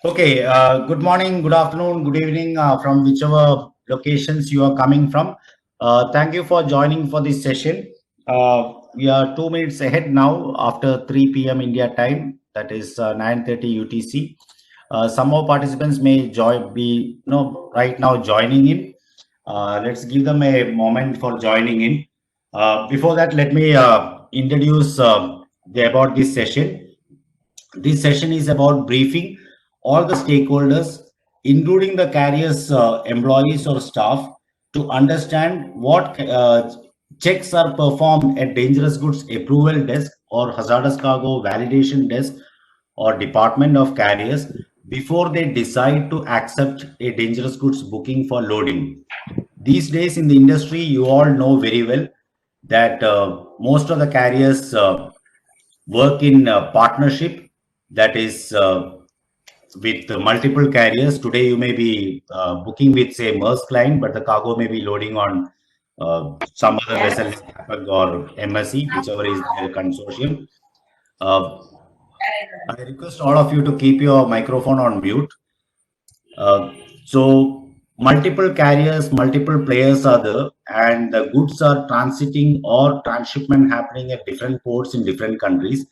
Okay, good morning, good afternoon, good evening from whichever locations you are coming from. Thank you for joining for this session. We are 2 minutes ahead now after 3 p.m. India time, that is 9:30 UTC. Some more participants may be right now joining in. Let's give them a moment for joining in. Before that, let me introduce about this session. This session is about briefing all the stakeholders, including the carrier's employees or staff, to understand what checks are performed at dangerous goods approval desk or hazardous cargo validation desk or department of carriers before they decide to accept a dangerous goods booking for loading. These days in the industry, you all know very well that most of the carriers work in partnership, that is with multiple carriers. Today you may be booking with say Maersk Line, but the cargo may be loading on some other vessel or MSC, whichever is their consortium. uh, I request all of you to keep your microphone on mute. So multiple carriers, multiple players are there, and the goods are transiting or transshipment happening at different ports in different countries.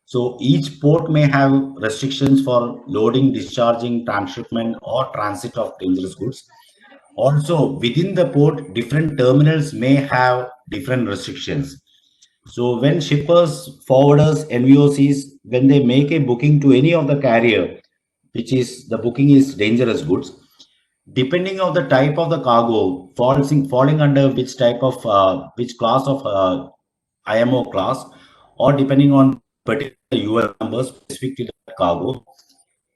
So each port may have restrictions for loading, discharging, transshipment, or transit of dangerous goods. Also, within the port, different terminals may have different restrictions. So when shippers, forwarders, NVOCs, when they make a booking to any of the carrier, which is the booking is dangerous goods, depending on the type of the cargo falling under which type of which class of IMO class, or depending on particular UL number specific to the cargo,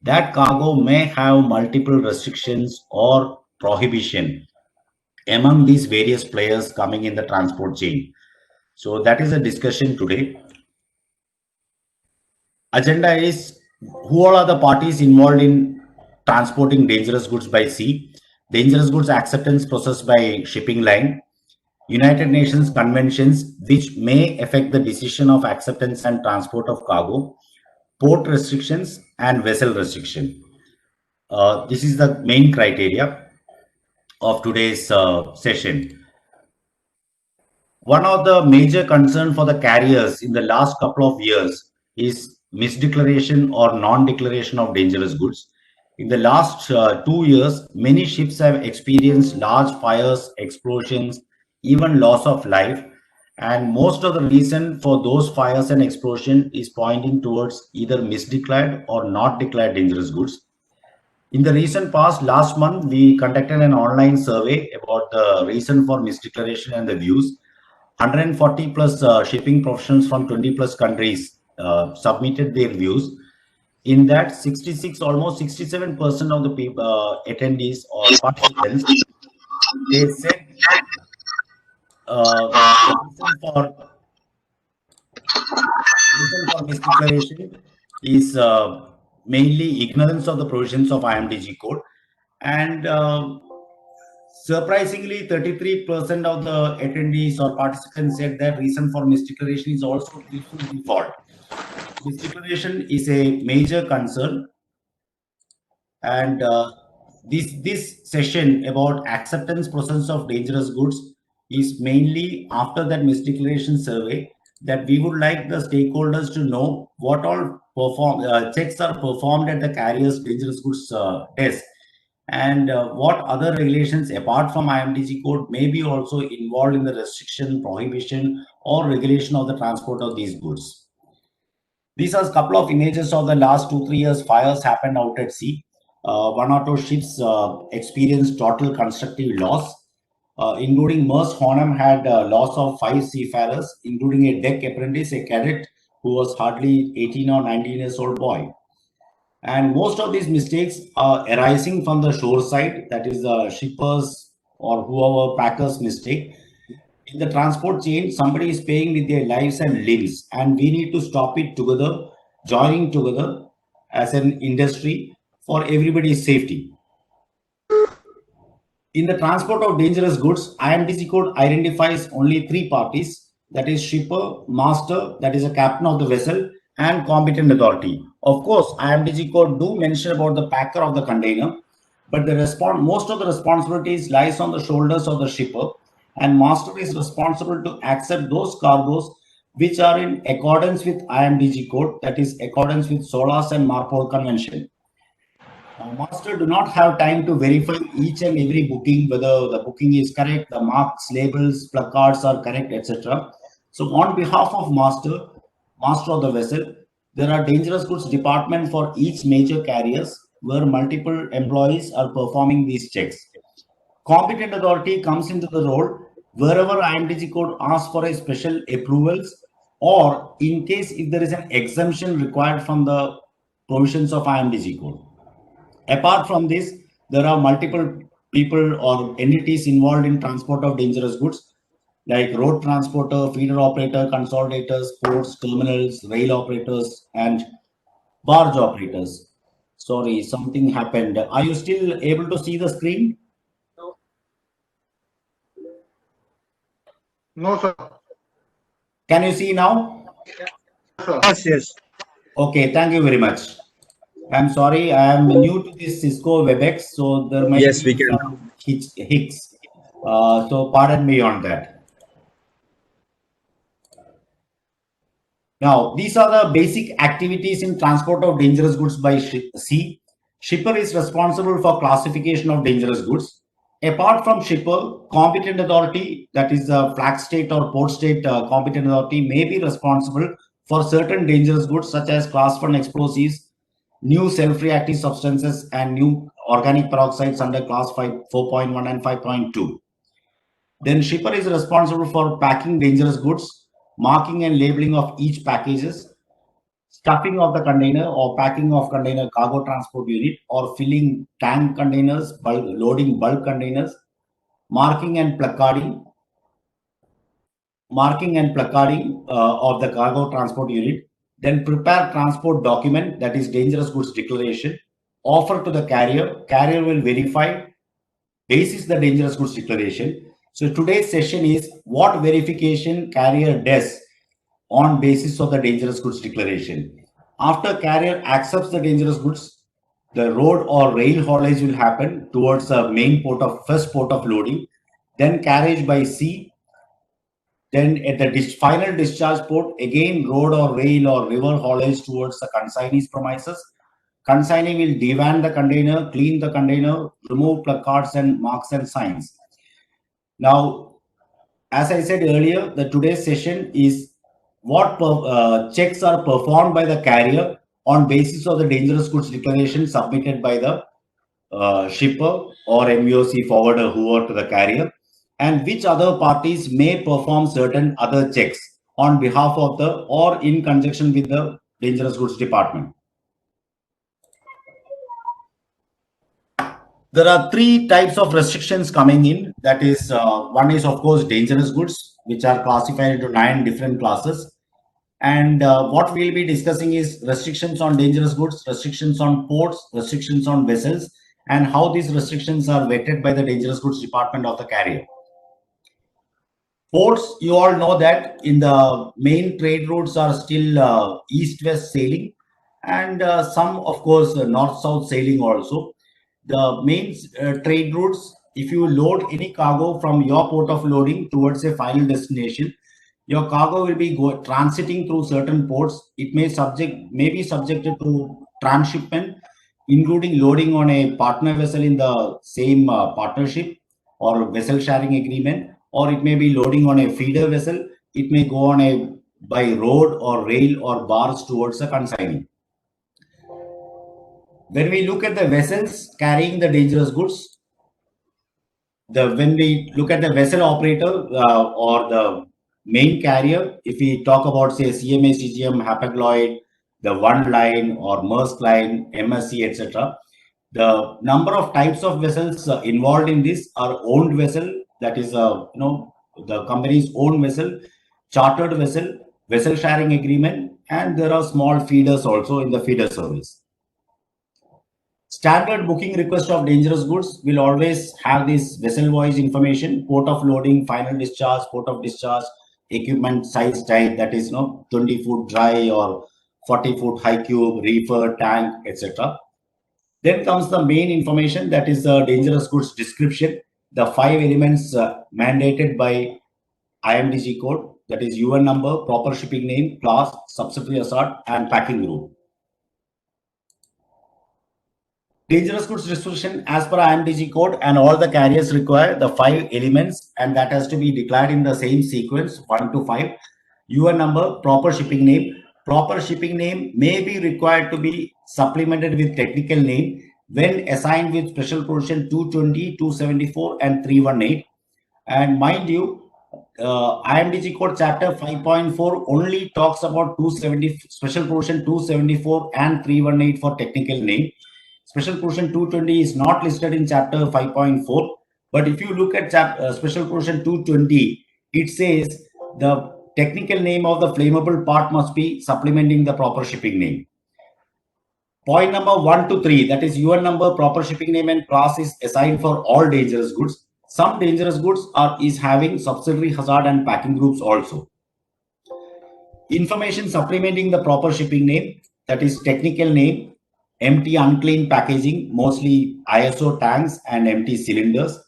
that cargo may have multiple restrictions or prohibition among these various players coming in the transport chain. So that is a discussion today. Agenda is who all are the parties involved in transporting dangerous goods by sea, dangerous goods acceptance process by shipping line, United Nations conventions which may affect the decision of acceptance and transport of cargo, port restrictions, and vessel restriction. This is the main criteria of today's session. One of the major concern for the carriers in the last couple of years is misdeclaration or non-declaration of dangerous goods. In the last 2 years, many ships have experienced large fires, explosions, even loss of life. And most of the reason for those fires and explosion is pointing towards either misdeclared or not declared dangerous goods. In the recent past, last month, we conducted an online survey about the reason for misdeclaration and the views. 140 plus shipping professionals from 20 plus countries submitted their views. In that, 66, almost 67% of the people, attendees or participants, they said the reason for misdeclaration is mainly ignorance of the provisions of IMDG code. And surprisingly, 33% of the attendees or participants said that reason for misdeclaration is also willful default. Misdeclaration is a major concern, and this session about acceptance process of dangerous goods is mainly after that misdeclaration survey, that we would like the stakeholders to know what all checks are performed at the carrier's dangerous goods desk, and what other regulations apart from IMDG code may be also involved in the restriction, prohibition, or regulation of the transport of these goods. These are a couple of images of the last 2 3 years fires happened out at sea. One or two ships experienced total constructive loss, including Maersk Hornum had a loss of 5 seafarers, including a deck apprentice, a cadet who was hardly 18 or 19 years old boy. And most of these mistakes are arising from the shore side, that is the shippers or whoever packers mistake. In the transport chain, somebody is paying with their lives and limbs, and we need to stop it together, joining together as an industry for everybody's safety. In the transport of dangerous goods, IMDC code identifies only three parties, that is shipper, master, that is a captain of the vessel, and competent authority. Of course, IMDG code do mention about the packer of the container, but most of the responsibilities lies on the shoulders of the shipper, and master is responsible to accept those cargoes which are in accordance with IMDG code, that is accordance with SOLAS and MARPOL convention. Now, master do not have time to verify each and every booking, whether the booking is correct, the marks, labels, placards are correct, etc. So on behalf of master of the vessel, there are dangerous goods department for each major carriers where multiple employees are performing these checks. Competent authority comes into the role wherever IMDG code asks for a special approvals, or in case if there is an exemption required from the provisions of IMDG code. Apart from this, there are multiple people or entities involved in transport of dangerous goods, like road transporter, feeder operator, consolidators, ports, terminals, rail operators, and barge operators. Sorry, something happened. Are you still able to see the screen? No, sir. Can you see now? Yes, yes. Okay, thank you very much. I'm sorry, I am new to this Cisco WebEx, so there might Yes, we be can. some hicks. So pardon me on that. Now, these are the basic activities in transport of dangerous goods by sea. Shipper is responsible for classification of dangerous goods. Apart from shipper, competent authority, that is the flag state or port state competent authority, may be responsible for certain dangerous goods such as class 1 explosives, new self-reactive substances, and new organic peroxides under class 5, 4.1 and 5.2. Then shipper is responsible for packing dangerous goods, marking and labeling of each packages, stuffing of the container or packing of container cargo transport unit, or filling tank containers, loading bulk containers, marking and placarding of the cargo transport unit, then prepare transport document, that is dangerous goods declaration, offer to the carrier will verify basis the dangerous goods declaration. So today's session is what verification carrier does on basis of the dangerous goods declaration. After carrier accepts the dangerous goods, the road or rail haulage will happen towards the main first port of loading, then carriage by sea, then at the final discharge port, again road or rail or river haulage towards the consignee's premises. Consignee will devan the container, clean the container, remove placards and marks and signs. Now, as I said earlier, the today's session is what checks are performed by the carrier on basis of the dangerous goods declaration submitted by the shipper or MVOC forwarder whoever to the carrier, and which other parties may perform certain other checks on behalf of the or in conjunction with the dangerous goods department. There are three types of restrictions coming in. That is, one is of course dangerous goods, which are classified into 9 different classes. And what we'll be discussing is restrictions on dangerous goods, restrictions on ports, restrictions on vessels, and how these restrictions are vetted by the dangerous goods department of the carrier. Ports, you all know that in the main trade routes are still east-west sailing, and some, of course, north-south sailing also. The main trade routes, if you load any cargo from your port of loading towards a final destination, your cargo will be transiting through certain ports. It may be subjected to transshipment, including loading on a partner vessel in the same partnership or vessel sharing agreement, or it may be loading on a feeder vessel. It may go on a by road or rail or barge towards a consignee. When we look at the vessels carrying the dangerous goods, when we look at the vessel operator or the main carrier, if we talk about say CMA, CGM, Hapag-Lloyd, the One Line or Maersk Line, MSC, etc., the number of types of vessels involved in this are owned vessel, that is the company's own vessel, chartered vessel, vessel sharing agreement, and there are small feeders also in the feeder service. Standard booking request of dangerous goods will always have this vessel voyage information, port of loading, final discharge, port of discharge, equipment size type, that is 20 foot dry or 40-foot high cube, reefer, tank, etc. Then comes the main information, that is the dangerous goods description, the 5 elements mandated by IMDG code, that is UN number, proper shipping name, class, subsidiary hazard, and packing rule. Dangerous goods description as per IMDG code, and all the carriers require the 5 elements, and that has to be declared in the same sequence 1 to 5. UN number, proper shipping name. Proper shipping name may be required to be supplemented with technical name when assigned with special provision 220, 274, and 318. And mind you, IMDG code chapter 5.4 only talks about 270 special provision 274 and 318 for technical name. Special provision 220 is not listed in chapter 5.4, but if you look at special provision 220, it says the technical name of the flammable part must be supplementing the proper shipping name. Point number 1 to 3, that is UN number, proper shipping name, and class is assigned for all dangerous goods. Some dangerous goods is having subsidiary hazard and packing groups also. Information supplementing the proper shipping name, that is technical name, empty unclean packaging, mostly ISO tanks and empty cylinders.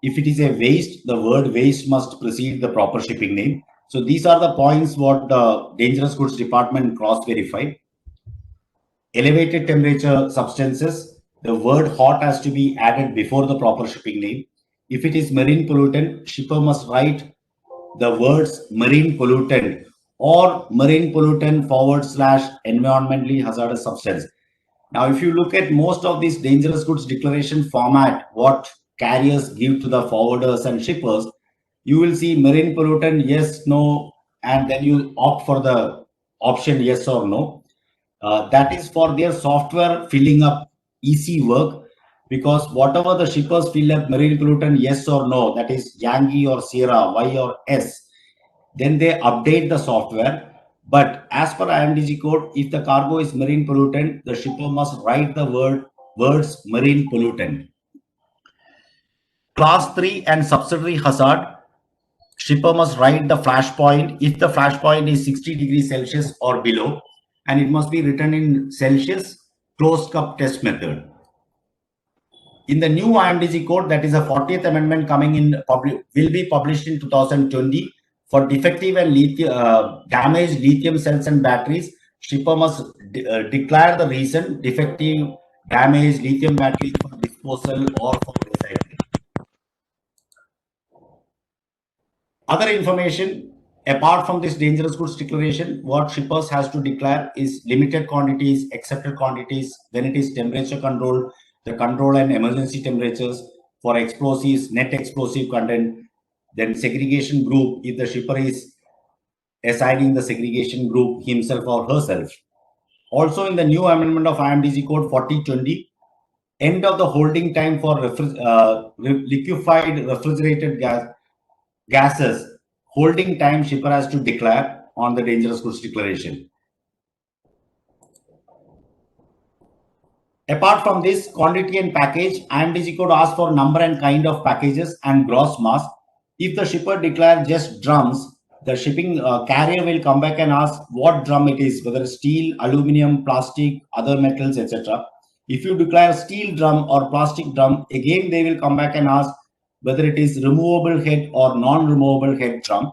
If it is a waste, the word waste must precede the proper shipping name. So these are the points what the dangerous goods department cross verified. Elevated temperature substances, the word hot has to be added before the proper shipping name. If it is marine pollutant, shipper must write the words marine pollutant or marine pollutant / environmentally hazardous substance. Now, if you look at most of these dangerous goods declaration format, what carriers give to the forwarders and shippers, you will see marine pollutant, yes, no, and then you opt for the option yes or no. That is for their software filling up easy work, because whatever the shippers fill up marine pollutant yes or no, that is Yankee or Sierra, Y or S, then they update the software. But as per IMDG code, if the cargo is marine pollutant, the shipper must write the words marine pollutant. Class 3 and subsidiary hazard, shipper must write the flash point if the flash point is 60 degrees Celsius or below, and it must be written in Celsius closed cup test method. In the new IMDG code, that is a 40th amendment coming in, will be published in 2020. For defective and damaged lithium cells and batteries, shipper must declare the reason, defective, damaged lithium batteries for disposal or for recycling. Other information, apart from this dangerous goods declaration, what shippers has to declare is limited quantities, accepted quantities, then it is temperature control, the control and emergency temperatures for explosives, net explosive content, then segregation group, if the shipper is assigning the segregation group himself or herself. Also in the new amendment of IMDG code 4020, end of the holding time for liquefied refrigerated gases, holding time shipper has to declare on the dangerous goods declaration. Apart from this, quantity and package, IMDG code asks for number and kind of packages and gross mass. If the shipper declares just drums, the shipping carrier will come back and ask what drum it is, whether steel, aluminum, plastic, other metals, etc. If you declare steel drum or plastic drum, again they will come back and ask whether it is removable head or non-removable head drum.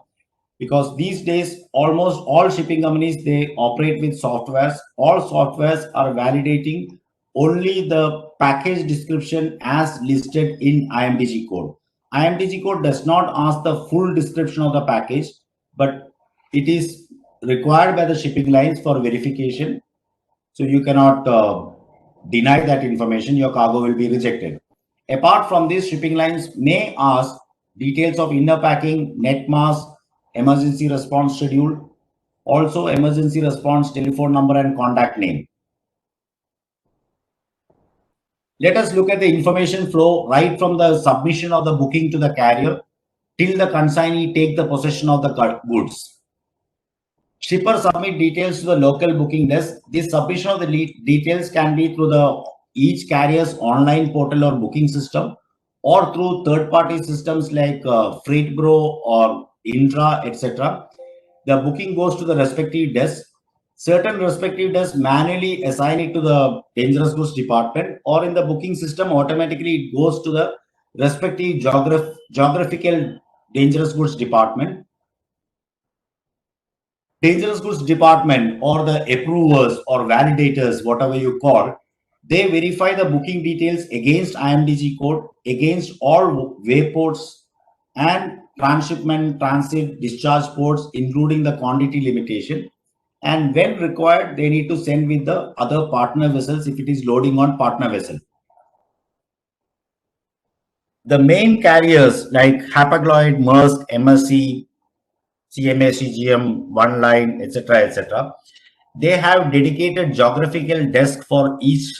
Because these days, almost all shipping companies, they operate with softwares. All softwares are validating only the package description as listed in IMDG code. IMDG code does not ask the full description of the package, but it is required by the shipping lines for verification. So you cannot deny that information, your cargo will be rejected. Apart from this, shipping lines may ask details of inner packing, net mass, emergency response schedule, also emergency response telephone number and contact name. Let us look at the information flow right from the submission of the booking to the carrier till the consignee take the possession of the goods. Shipper submit details to the local booking desk. This submission of the details can be through each carrier's online portal or booking system, or through third-party systems like Freightbro or Indra, etc. The booking goes to the respective desk. certain respective desk manually assign it to the dangerous goods department, or in the booking system automatically it goes to the respective geographical dangerous goods department. Dangerous goods department or the approvers or validators, whatever you call, they verify the booking details against IMDG code, against all wayports and transshipment, transit, discharge ports, including the quantity limitation. And when required, they need to send with the other partner vessels if it is loading on partner vessel. The main carriers like Hapag-Lloyd, Maersk, MSC, CMA, CGM, One Line, etc., they have dedicated geographical desk for each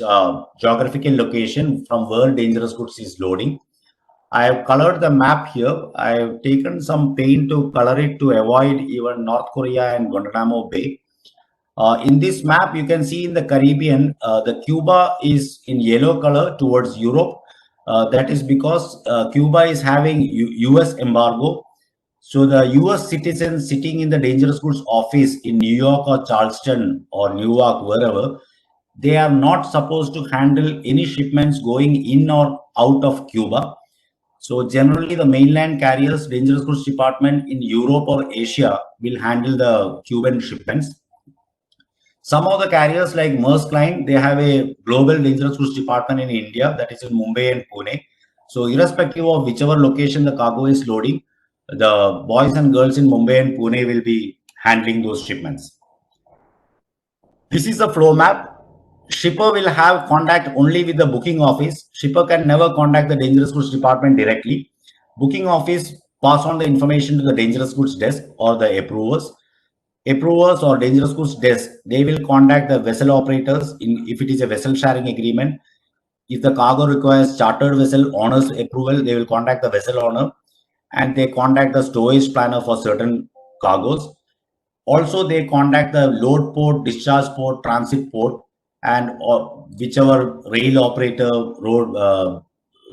geographical location from where dangerous goods is loading. I have colored the map here. I have taken some paint to color it to avoid even North Korea and Guantanamo Bay. In this map, you can see in the Caribbean, the Cuba is in yellow color towards Europe. That is because Cuba is having US embargo. So the US citizens sitting in the dangerous goods office in New York or Charleston or Newark, wherever, they are not supposed to handle any shipments going in or out of Cuba. So generally the mainland carriers, dangerous goods department in Europe or Asia will handle the Cuban shipments. Some of the carriers like Maersk Line, they have a global dangerous goods department in India, that is in Mumbai and Pune. So irrespective of whichever location the cargo is loading, the boys and girls in Mumbai and Pune will be handling those shipments. This is the flow map. Shipper will have contact only with the booking office. Shipper can never contact the dangerous goods department directly. Booking office pass on the information to the dangerous goods desk or the approvers. Approvers or dangerous goods desk, they will contact the vessel operators if it is a vessel sharing agreement. If the cargo requires chartered vessel owner's approval, they will contact the vessel owner, and they contact the stowage planner for certain cargoes. Also, they contact the load port, discharge port, transit port, and whichever rail operator, road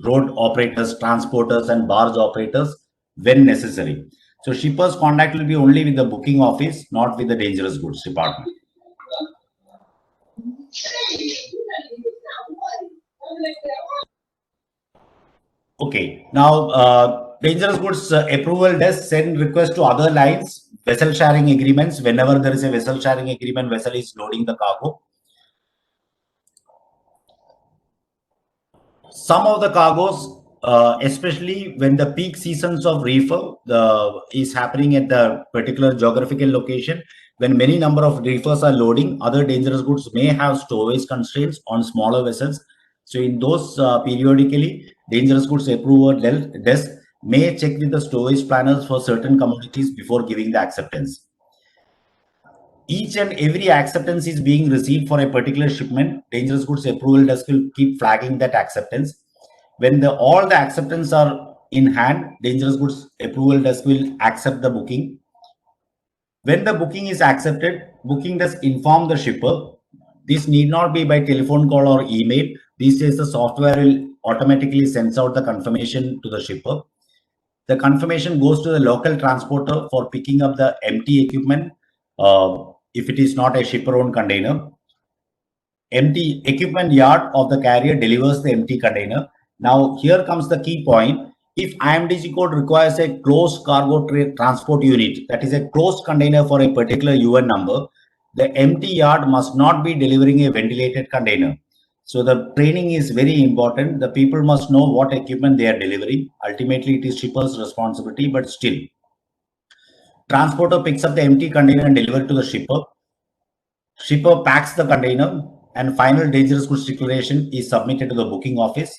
operators, transporters, and barge operators when necessary. So shippers' contact will be only with the booking office, not with the dangerous goods department. Okay, now dangerous goods approval desk send request to other lines, vessel sharing agreements. Whenever there is a vessel sharing agreement, vessel is loading the cargo. Some of the cargoes, especially when the peak seasons of reefer is happening at the particular geographical location, when many number of reefers are loading, other dangerous goods may have stowage constraints on smaller vessels. So in those periodically, dangerous goods approval desk may check with the stowage planners for certain commodities before giving the acceptance. Each and every acceptance is being received for a particular shipment. Dangerous goods approval desk will keep flagging that acceptance. When all the acceptance are in hand, dangerous goods approval desk will accept the booking. When the booking is accepted, booking desk inform the shipper. This need not be by telephone call or email. These days, the software will automatically sends out the confirmation to the shipper. The confirmation goes to the local transporter for picking up the empty equipment. If it is not a shipper-owned container, empty equipment yard of the carrier delivers the empty container. Now, here comes the key point. If IMDG code requires a closed cargo transport unit, that is a closed container for a particular UN number, the empty yard must not be delivering a ventilated container. So the training is very important. The people must know what equipment they are delivering. Ultimately, it is shipper's responsibility, but still. Transporter picks up the empty container and delivers to the shipper. Shipper packs the container, and final dangerous goods declaration is submitted to the booking office.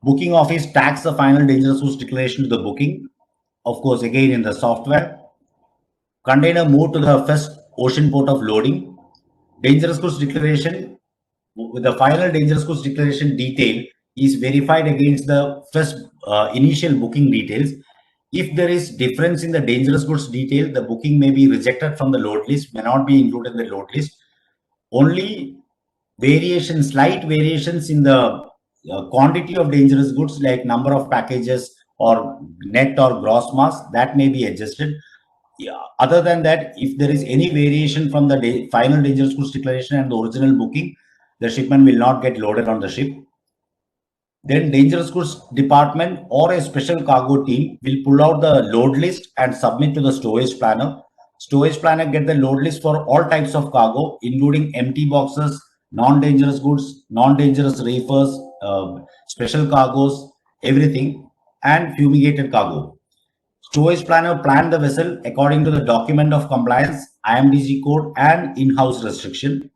Booking office tags the final dangerous goods declaration to the booking. Of course, again in the software. Container moved to the first ocean port of loading. Dangerous goods declaration with the final dangerous goods declaration detail is verified against the first initial booking details. If there is difference in the dangerous goods detail, the booking may be rejected from the load list, may not be included in the load list. Only variations, slight variations in the quantity of dangerous goods, like number of packages or net or gross mass, that may be adjusted. Yeah, other than that, if there is any variation from the final dangerous goods declaration and the original booking, the shipment will not get loaded on the ship. Then dangerous goods department or a special cargo team will pull out the load list and submit to the storage planner. Storage planner get the load list for all types of cargo, including empty boxes, non-dangerous goods, non-dangerous reefers, special cargos, everything, and fumigated cargo. Storage planner plan the vessel according to the document of compliance, IMDG code, and in-house restriction.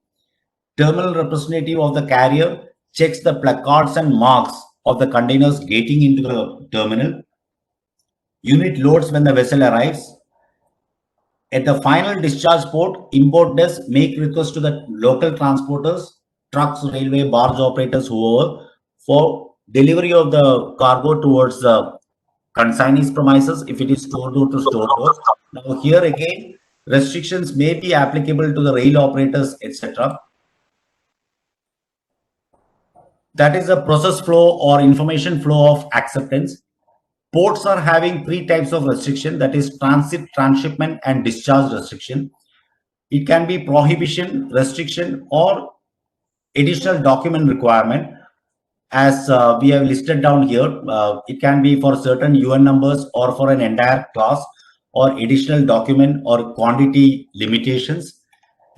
Terminal representative of the carrier checks the placards and marks of the containers gating into the terminal. Unit loads when the vessel arrives. At the final discharge port, import desk make request to the local transporters, trucks, railway, barge operators, whoever, for delivery of the cargo towards the consignee's premises if it is store door to store door. Now here again, restrictions may be applicable to the rail operators, etc. That is a process flow or information flow of acceptance. Ports are having three types of restriction, that is transit, transshipment, and discharge restriction. It can be prohibition, restriction, or additional document requirement. As we have listed down here, it can be for certain UN numbers or for an entire class or additional document or quantity limitations.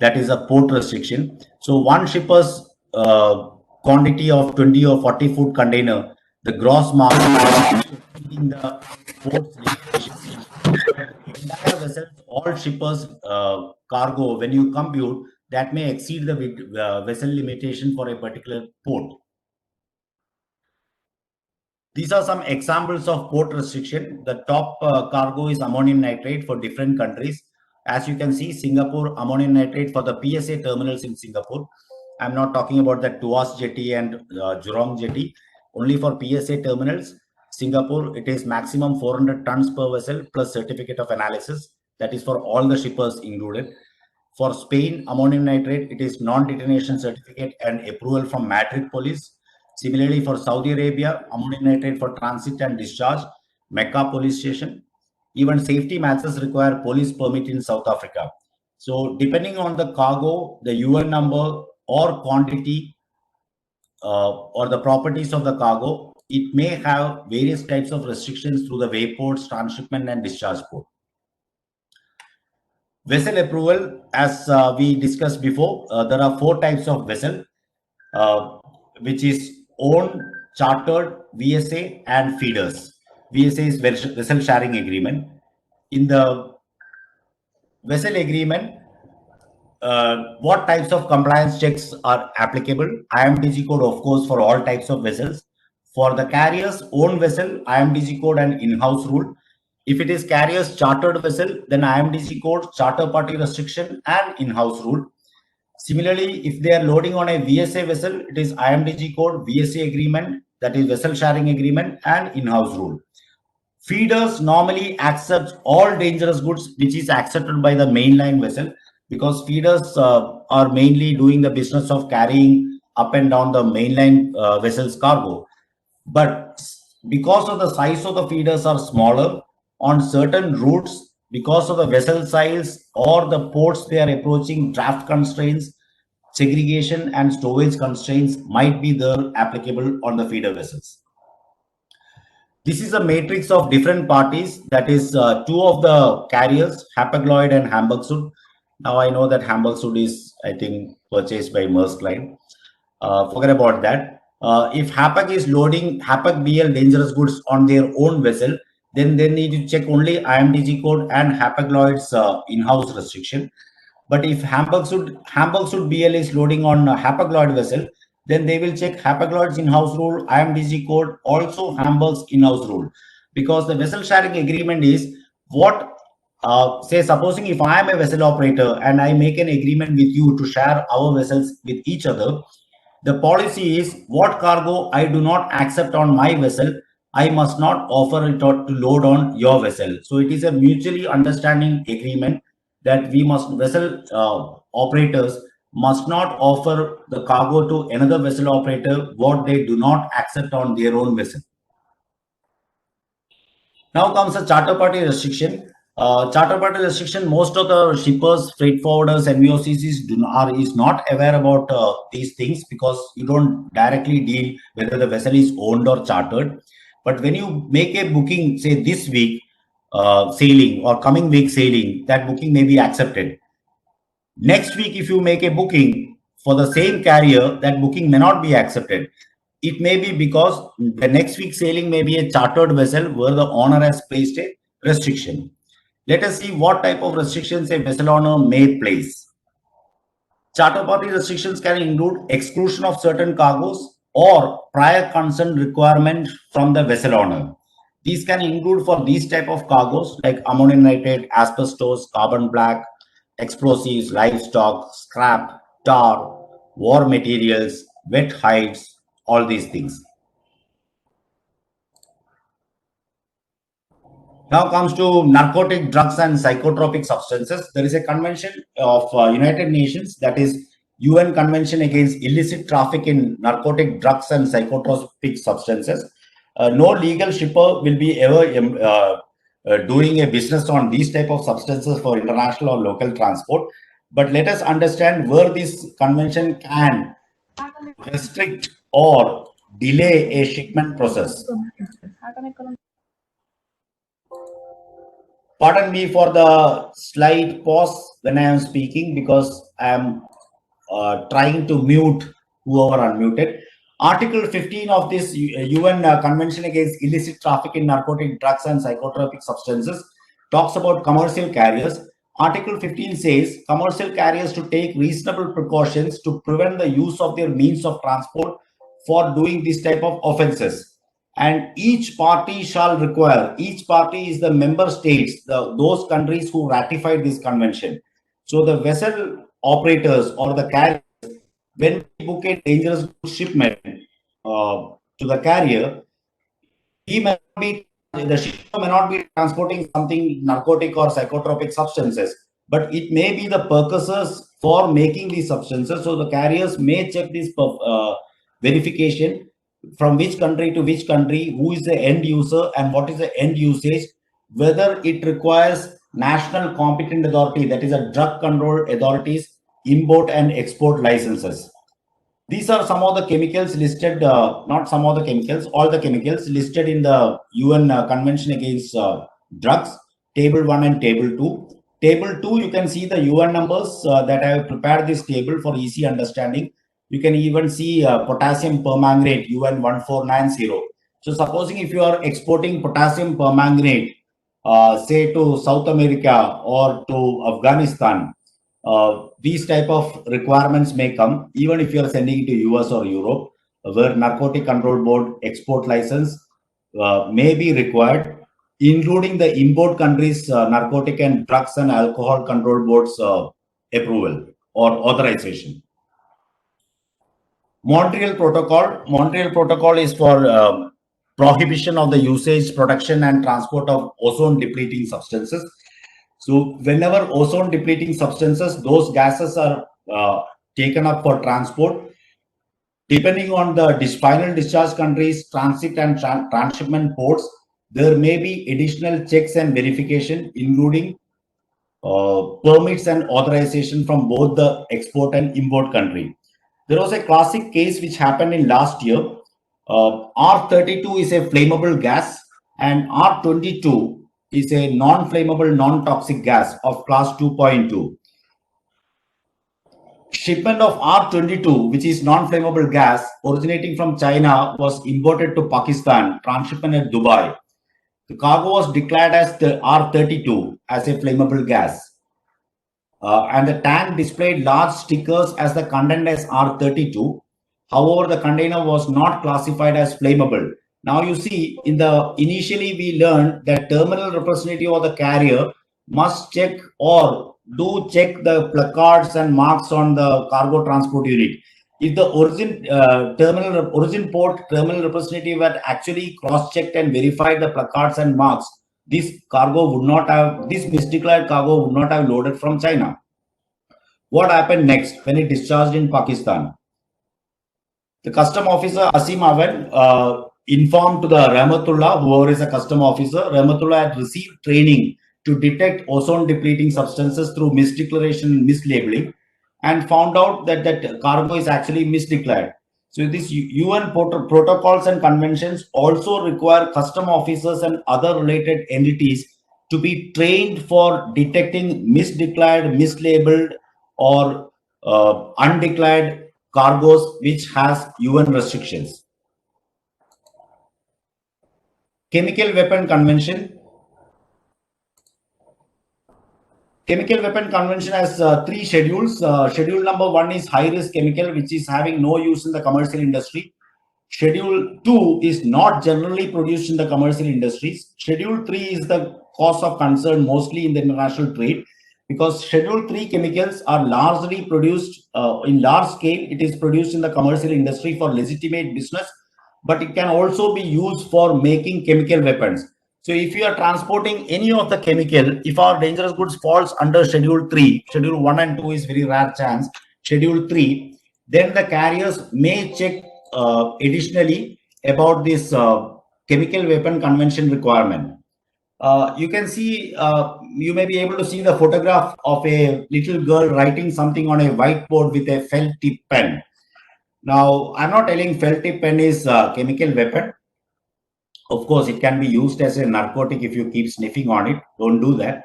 That is a port restriction. So one shipper's quantity of 20 or 40 foot container, the gross margin in the port's limitations. Entire vessels, all shippers cargo, when you compute, that may exceed the vessel limitation for a particular port. These are some examples of port restriction. The top cargo is ammonium nitrate for different countries. As you can see, Singapore ammonium nitrate for the PSA terminals in Singapore. I'm not talking about the Tuas jetty and Jurong jetty. Only for PSA terminals, Singapore, it is maximum 400 tons per vessel plus certificate of analysis. That is for all the shippers included. For Spain, ammonium nitrate, it is non-detonation certificate and approval from Madrid police. Similarly, for Saudi Arabia, ammonium nitrate for transit and discharge, Mecca police station. Even safety matches require police permit in South Africa. So depending on the cargo, the UN number or quantity or the properties of the cargo, it may have various types of restrictions through the wayports, transshipment, and discharge port. Vessel approval, as we discussed before, there are four types of vessel, which is owned, chartered, VSA, and feeders. VSA is vessel sharing agreement. In the vessel agreement, what types of compliance checks are applicable? IMDG code, of course, for all types of vessels. For the carrier's own vessel, IMDG code and in-house rule. If it is carrier's chartered vessel, then IMDG code, charter party restriction, and in-house rule. Similarly, if they are loading on a VSA vessel, it is IMDG code, VSA agreement, that is vessel sharing agreement, and in-house rule. Feeders normally accept all dangerous goods which is accepted by the mainline vessel, because feeders are mainly doing the business of carrying up and down the mainline vessel's cargo. But because of the size of the feeders are smaller on certain routes, because of the vessel size or the ports they are approaching, draft constraints, segregation, and storage constraints might be there applicable on the feeder vessels. This is a matrix of different parties. That is two of the carriers, Hapag-Lloyd and Hamburg Süd. Now I know that Hamburg Süd is, I think, purchased by Maersk Line. Forget about that. If Hapag is loading Hapag BL dangerous goods on their own vessel, then they need to check only IMDG code and Hapag-Lloyd's in-house restriction. But if Hamburg Süd BL is loading on a Hapag-Lloyd vessel, then they will check Hapag-Lloyd's in-house rule, IMDG code, also Hamburg's in-house rule. Because the vessel sharing agreement is what, say, supposing if I am a vessel operator and I make an agreement with you to share our vessels with each other, the policy is what cargo I do not accept on my vessel, I must not offer it to load on your vessel. So it is a mutually understanding agreement that we must, vessel operators must not offer the cargo to another vessel operator what they do not accept on their own vessel. Now comes a charter party restriction. Charter party restriction, most of the shippers, freight forwarders, NVOCCs is not aware about these things because you don't directly deal whether the vessel is owned or chartered. But when you make a booking, say this week sailing or coming week sailing, that booking may be accepted. Next week, if you make a booking for the same carrier, that booking may not be accepted. It may be because the next week sailing may be a chartered vessel where the owner has placed a restriction. Let us see what type of restrictions a vessel owner may place. Charter party restrictions can include exclusion of certain cargoes or prior consent requirement from the vessel owner. These can include for these type of cargoes like ammonium nitrate, asbestos, carbon black, explosives, livestock, scrap, tar, war materials, wet hides, all these things. Now comes to narcotic drugs and psychotropic substances. There is a convention of United Nations, that is UN Convention Against Illicit Traffic in Narcotic Drugs and Psychotropic Substances. No legal shipper will be ever doing a business on these type of substances for international or local transport. But let us understand where this convention can restrict or delay a shipment process. Pardon me for the slight pause when I am speaking because I am trying to mute whoever unmuted. Article 15 of this UN Convention Against Illicit Traffic in Narcotic Drugs and Psychotropic Substances talks about commercial carriers. Article 15 says commercial carriers to take reasonable precautions to prevent the use of their means of transport for doing this type of offenses. And each party shall require, each party is the member states, those countries who ratified this convention. So the vessel operators or the carriers, when we book a dangerous shipment to the carrier, the shipper may not be transporting something narcotic or psychotropic substances, but it may be the purchasers for making these substances. So the carriers may check this verification from which country to which country, who is the end user and what is the end usage, whether it requires national competent authority, that is a drug control authorities, import and export licenses. These are some of the chemicals listed, not some of the chemicals, all the chemicals listed in the UN Convention Against Drugs, Table 1 and Table 2. Table 2, you can see the UN numbers that I have prepared this table for easy understanding. You can even see potassium permanganate UN 1490. So supposing if you are exporting potassium permanganate, say to South America or to Afghanistan, these type of requirements may come even if you are sending it to US or Europe, where Narcotic Control Board export license may be required, including the import countries narcotic and drugs and alcohol control boards approval or authorization. Montreal Protocol is for prohibition of the usage, production and transport of ozone depleting substances. So whenever ozone depleting substances, those gases are taken up for transport, depending on the final discharge countries, transit and transshipment ports, there may be additional checks and verification, including permits and authorization from both the export and import country. There was a classic case which happened in last year. R32 is a flammable gas and R22 is a non-flammable, non-toxic gas of class 2.2. Shipment of R22, which is non-flammable gas originating from China, was imported to Pakistan, transshipment at Dubai. The cargo was declared as the R32 as a flammable gas. And the tank displayed large stickers as the content as R32. However, the container was not classified as flammable. Now you see, initially we learned that terminal representative of the carrier must check or do check the placards and marks on the cargo transport unit. If the origin port terminal representative had actually cross-checked and verified the placards and marks, this misdeclared cargo would not have loaded from China. What happened next when it discharged in Pakistan? The custom officer Asim Awan informed to the Rahmatullah, whoever is a custom officer. Rahmatullah had received training to detect ozone depleting substances through misdeclaration and mislabeling, and found out that that cargo is actually misdeclared. So this UN protocols and conventions also require custom officers and other related entities to be trained for detecting misdeclared, mislabeled, or undeclared cargoes which has UN restrictions. Chemical Weapon Convention. Chemical Weapon Convention has three schedules. Schedule number 1 is high risk chemical, which is having no use in the commercial industry. Schedule 2 is not generally produced in the commercial industries. Schedule 3 is the cause of concern mostly in the international trade, because Schedule 3 chemicals are largely produced in large scale. It is produced in the commercial industry for legitimate business, but it can also be used for making chemical weapons. So if you are transporting any of the chemical, if our dangerous goods falls under Schedule 3, Schedule 1 and 2 is very rare chance, Schedule 3, then the carriers may check additionally about this chemical weapon convention requirement. You can see, you may be able to see the photograph of a little girl writing something on a whiteboard with a felt tip pen. Now, I'm not telling felt tip pen is a chemical weapon. Of course, it can be used as a narcotic if you keep sniffing on it. Don't do that.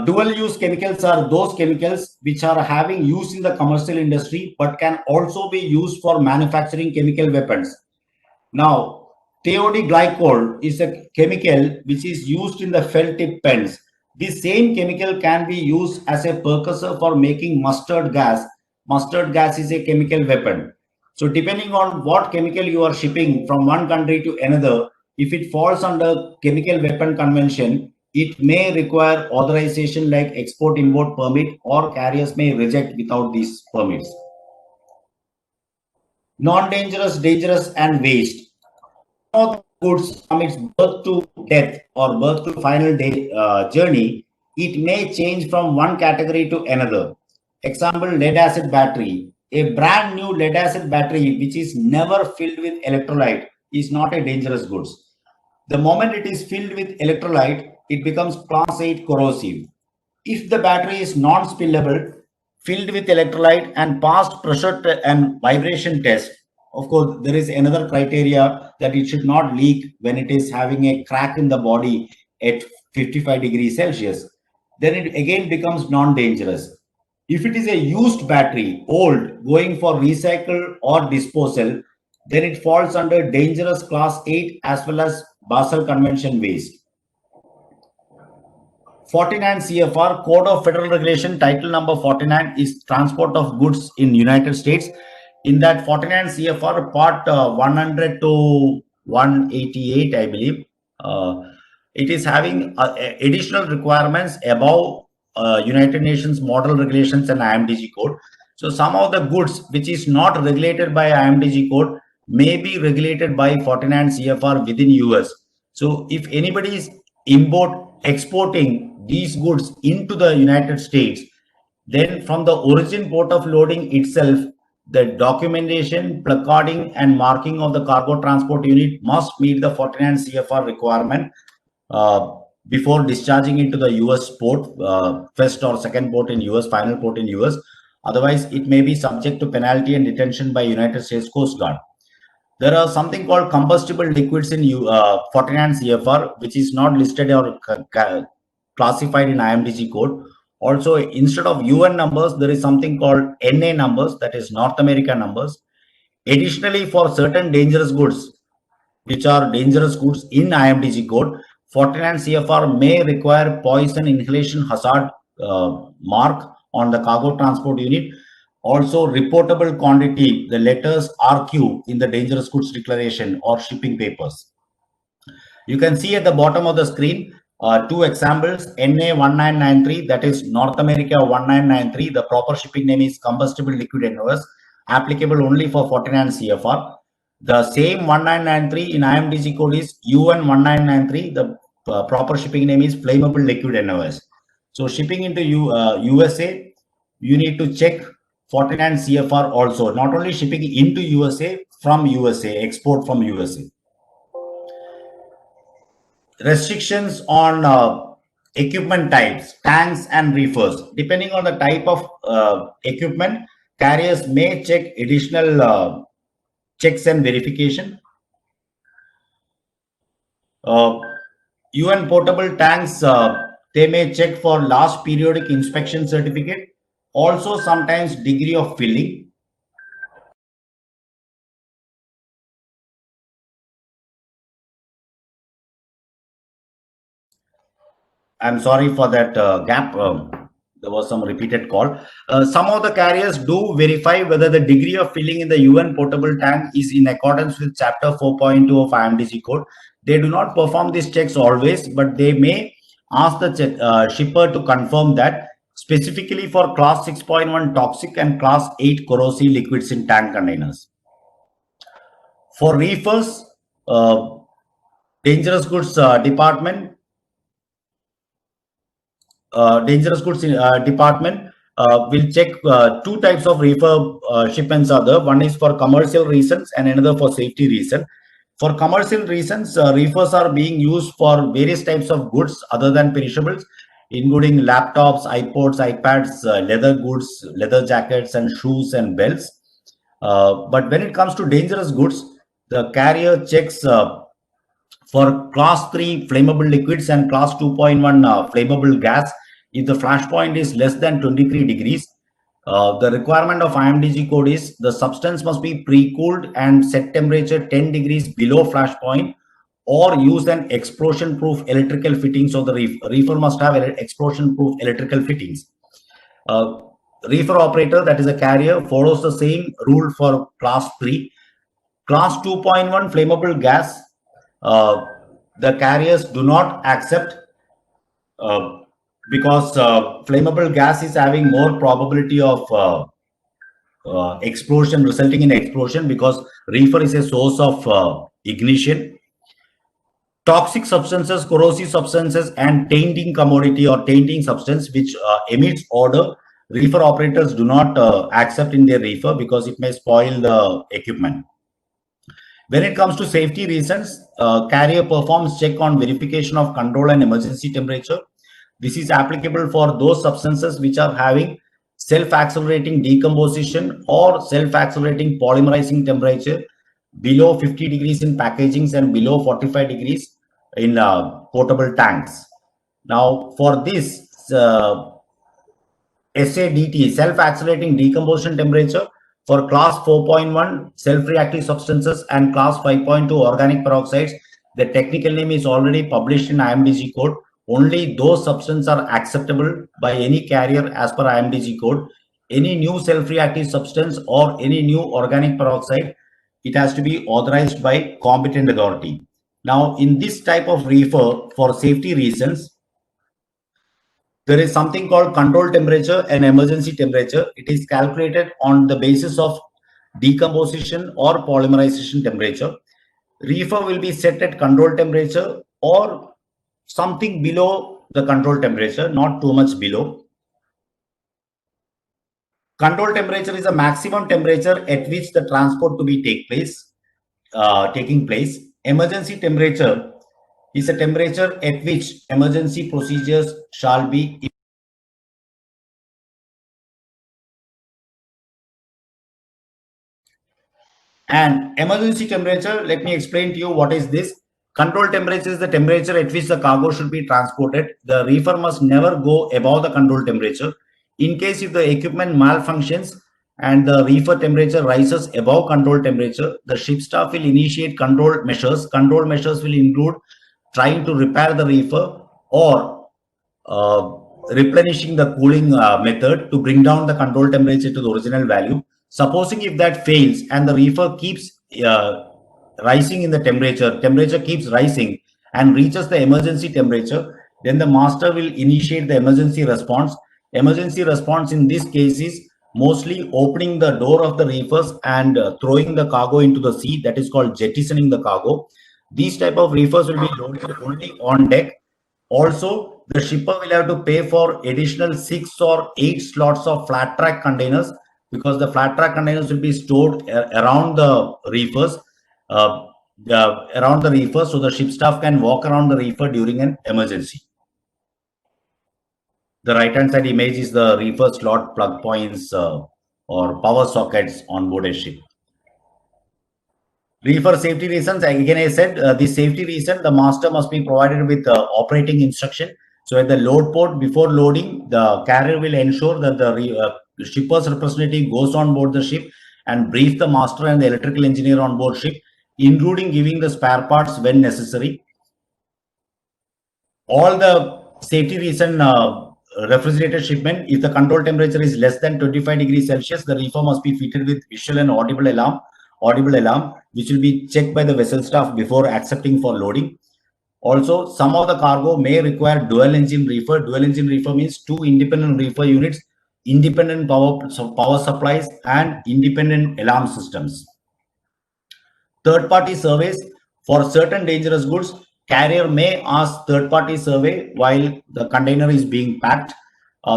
Dual use chemicals are those chemicals which are having use in the commercial industry but can also be used for manufacturing chemical weapons. Now, thiode glycol is a chemical which is used in the felt tip pens. This same chemical can be used as a precursor for making mustard gas. Mustard gas is a chemical weapon. So depending on what chemical you are shipping from one country to another, if it falls under chemical weapon convention, it may require authorization like export import permit, or carriers may reject without these permits. Non-dangerous, dangerous and waste. Of goods from its birth to death or birth to final day journey, it may change from one category to another. Example, lead acid battery. A brand new lead acid battery which is never filled with electrolyte is not a dangerous goods. The moment it is filled with electrolyte, it becomes class 8 corrosive. If the battery is non-spillable, filled with electrolyte and passed pressure and vibration test, of course, there is another criteria that it should not leak when it is having a crack in the body at 55 degrees Celsius. Then it again becomes non-dangerous. If it is a used battery, old, going for recycle or disposal, then it falls under dangerous class 8 as well as Basel Convention waste. 49 CFR Code of Federal Regulation title number 49 is transport of goods in United States. In that 49 CFR part 100 to 188, I believe, it is having additional requirements above United Nations model regulations and IMDG code. So some of the goods which is not regulated by IMDG code may be regulated by 49 CFR within US. So if anybody is exporting these goods into the United States, then from the origin port of loading itself, the documentation, placarding, and marking of the cargo transport unit must meet the 49 CFR requirement before discharging into the US port, first or second port in US, final port in US. Otherwise, it may be subject to penalty and detention by United States Coast Guard. There are something called combustible liquids in 49 CFR, which is not listed or classified in IMDG code. Also, instead of UN numbers, there is something called NA numbers, that is North America numbers. Additionally, for certain dangerous goods, which are dangerous goods in IMDG code, 49 CFR may require poison inhalation hazard mark on the cargo transport unit. Also, reportable quantity, the letters RQ in the dangerous goods declaration or shipping papers. You can see at the bottom of the screen two examples. NA 1993, that is North America 1993. The proper shipping name is combustible liquid NOS, applicable only for 49 CFR. The same 1993 in IMDG code is UN 1993. The proper shipping name is flammable liquid NOS. So shipping into USA, you need to check 49 CFR also, not only shipping into USA, from USA, export from USA. Restrictions on equipment types, tanks and reefers. Depending on the type of equipment, carriers may check additional checks and verification. UN portable tanks, they may check for last periodic inspection certificate, also sometimes degree of filling. I'm sorry for that gap. There was some repeated call. Some of the carriers do verify whether the degree of filling in the UN portable tank is in accordance with Chapter 4.2 of IMDG code. They do not perform these checks always, but they may ask the shipper to confirm that, specifically for Class 6.1 toxic and Class 8 corrosive liquids in tank containers. For reefers, dangerous goods department department will check two types of reefer shipments are there. One is for commercial reasons and another for safety reason. For commercial reasons, reefers are being used for various types of goods other than perishables, including laptops, iPods, iPads, leather goods, leather jackets, and shoes and belts. But when it comes to dangerous goods, the carrier checks for class 3 flammable liquids and class 2.1 flammable gas. If the flash point is less than 23 degrees, the requirement of IMDG code is the substance must be pre-cooled and set temperature 10 degrees below flash point, or use an explosion proof electrical fittings. So the reefer must have explosion proof electrical fittings. Reefer operator, that is a carrier, follows the same rule for class 3. Class 2.1 flammable gas, the carriers do not accept because flammable gas is having more probability of explosion, resulting in explosion, because reefer is a source of ignition. Toxic substances, corrosive substances, and tainting commodity or tainting substance which emits odor, reefer operators do not accept in their reefer because it may spoil the equipment. When it comes to safety reasons, carrier performs check on verification of control and emergency temperature. This is applicable for those substances which are having self-accelerating decomposition or self-accelerating polymerizing temperature below 50 degrees in packagings and below 45 degrees in portable tanks. Now, for this SADT, self-accelerating decomposition temperature, for class 4.1 self-reactive substances and class 5.2 organic peroxides, the technical name is already published in IMDG code. Only those substances are acceptable by any carrier as per IMDG code. Any new self-reactive substance or any new organic peroxide, it has to be authorized by competent authority. Now, in this type of reefer, for safety reasons, there is something called control temperature and emergency temperature. It is calculated on the basis of decomposition or polymerization temperature. Reefer will be set at control temperature or something below the control temperature, not too much below. Control temperature is a maximum temperature at which the transport to be taking place. Emergency temperature is a temperature at which emergency procedures shall be. And emergency temperature, let me explain to you what is this. Control temperature is the temperature at which the cargo should be transported. The reefer must never go above the control temperature. In case if the equipment malfunctions and the reefer temperature rises above control temperature, the ship staff will initiate control measures. Control measures will include trying to repair the reefer or replenishing the cooling method to bring down the control temperature to the original value. Supposing if that fails and the reefer keeps rising in the temperature keeps rising and reaches the emergency temperature, then the master will initiate the emergency response. Emergency response in this case is mostly opening the door of the reefers and throwing the cargo into the sea. That is called jettisoning the cargo. These type of reefers will be loaded only on deck. Also, the shipper will have to pay for additional 6 or 8 slots of flat track containers, because the flat track containers will be stored around the reefers, so the ship staff can walk around the reefer during an emergency. The right hand side image is the reefer slot plug points or power sockets on board a ship. Reefer safety reasons, again I said the safety reason, the master must be provided with operating instruction. So at the load port before loading, the carrier will ensure that the shipper's representative goes on board the ship and brief the master and the electrical engineer on board ship, including giving the spare parts when necessary. All the safety reason refrigerated shipment, if the control temperature is less than 25 degrees Celsius, the reefer must be fitted with visual and audible alarm, which will be checked by the vessel staff before accepting for loading. Also, some of the cargo may require dual engine reefer. Dual engine reefer means two independent reefer units, independent power supplies, and independent alarm systems. Third-party surveys for certain dangerous goods. Carrier may ask third-party survey while the container is being packed.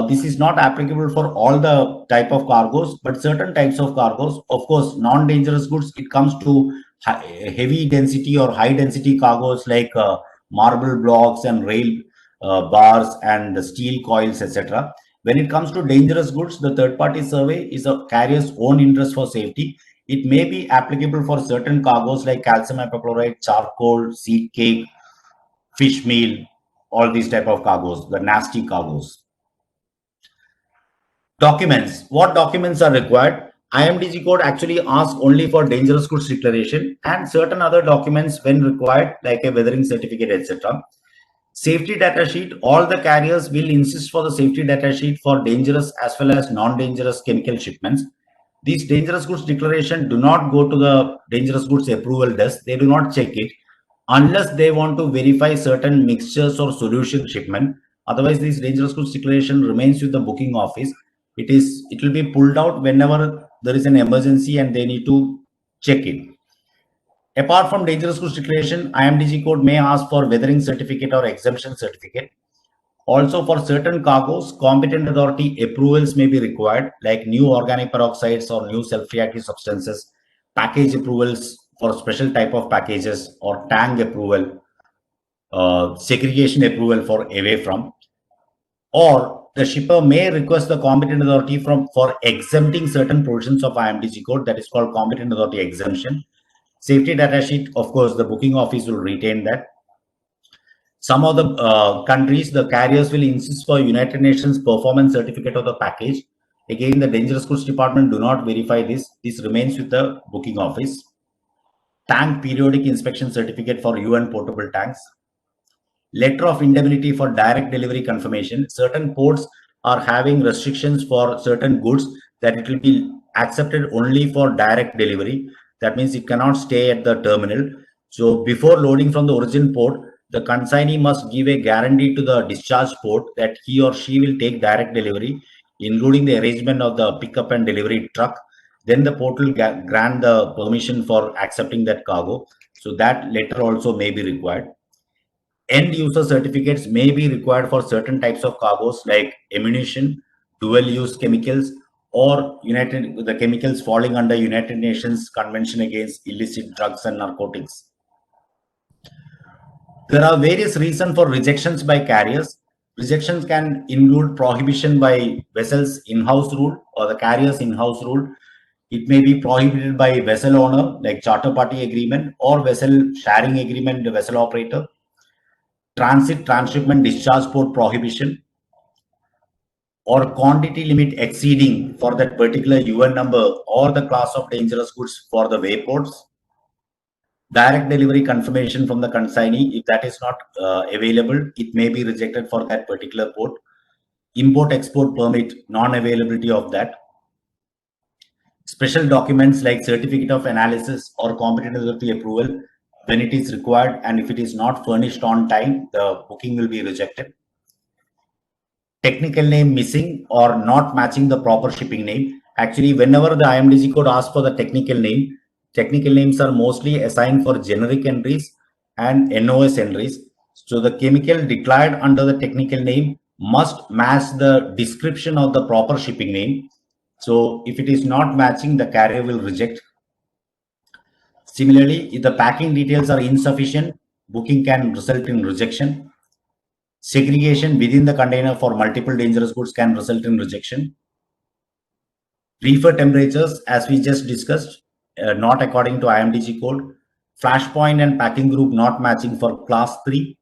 This is not applicable for all the type of cargoes, but certain types of cargoes, of course, non-dangerous goods. It comes to heavy density or high density cargoes like marble blocks and rail bars and steel coils, etc. When it comes to dangerous goods, the third-party survey is a carrier's own interest for safety. It may be applicable for certain cargoes like calcium hypochlorite, charcoal, seed cake, fish meal, all these type of cargoes, the nasty cargoes. Documents. What documents are required? IMDG code actually asks only for dangerous goods declaration and certain other documents when required, like a weathering certificate, etc. Safety data sheet. All the carriers will insist for the safety data sheet for dangerous as well as non-dangerous chemical shipments. These dangerous goods declaration do not go to the dangerous goods approval desk. They do not check it unless they want to verify certain mixtures or solution shipment. Otherwise, this dangerous goods declaration remains with the booking office. It will be pulled out whenever there is an emergency and they need to check it. Apart from dangerous goods declaration, IMDG code may ask for weathering certificate or exemption certificate. Also, for certain cargoes, competent authority approvals may be required, like new organic peroxides or new self-reactive substances, package approvals for special type of packages, or tank approval, segregation approval for away from, or the shipper may request the competent authority for exempting certain portions of IMDG code, that is called competent authority exemption. Safety data sheet, of course, the booking office will retain that. Some of the countries, the carriers will insist for United Nations performance certificate of the package. Again, the dangerous goods department do not verify this. This remains with the booking office. Tank periodic inspection certificate for UN portable tanks. Letter of indemnity for direct delivery confirmation. Certain ports are having restrictions for certain goods that it will be accepted only for direct delivery. That means it cannot stay at the terminal. So before loading from the origin port, the consignee must give a guarantee to the discharge port that he or she will take direct delivery, including the arrangement of the pickup and delivery truck. Then the port will grant the permission for accepting that cargo. So that letter also may be required. End user certificates may be required for certain types of cargoes like ammunition, dual use chemicals, or the chemicals falling under United Nations Convention Against Illicit Drugs and Narcotics. There are various reasons for rejections by carriers. Rejections can include prohibition by vessels in-house rule or the carrier's in-house rule. It may be prohibited by vessel owner, like charter party agreement or vessel sharing agreement, the vessel operator. Transit, transshipment, discharge port prohibition, or quantity limit exceeding for that particular UN number or the class of dangerous goods for the wayports. Direct delivery confirmation from the consignee, if that is not available, it may be rejected for that particular port. Import-export permit, non-availability of that. Special documents like certificate of analysis or competent authority approval when it is required, and if it is not furnished on time, the booking will be rejected. Technical name missing or not matching the proper shipping name. Actually, whenever the IMDG code asks for the technical name, technical names are mostly assigned for generic entries and NOS entries. So the chemical declared under the technical name must match the description of the proper shipping name. So if it is not matching, the carrier will reject. Similarly, if the packing details are insufficient, booking can result in rejection. Segregation within the container for multiple dangerous goods can result in rejection. Reefer temperatures, as we just discussed, not according to IMDG code. Flashpoint and packing group not matching for class 3.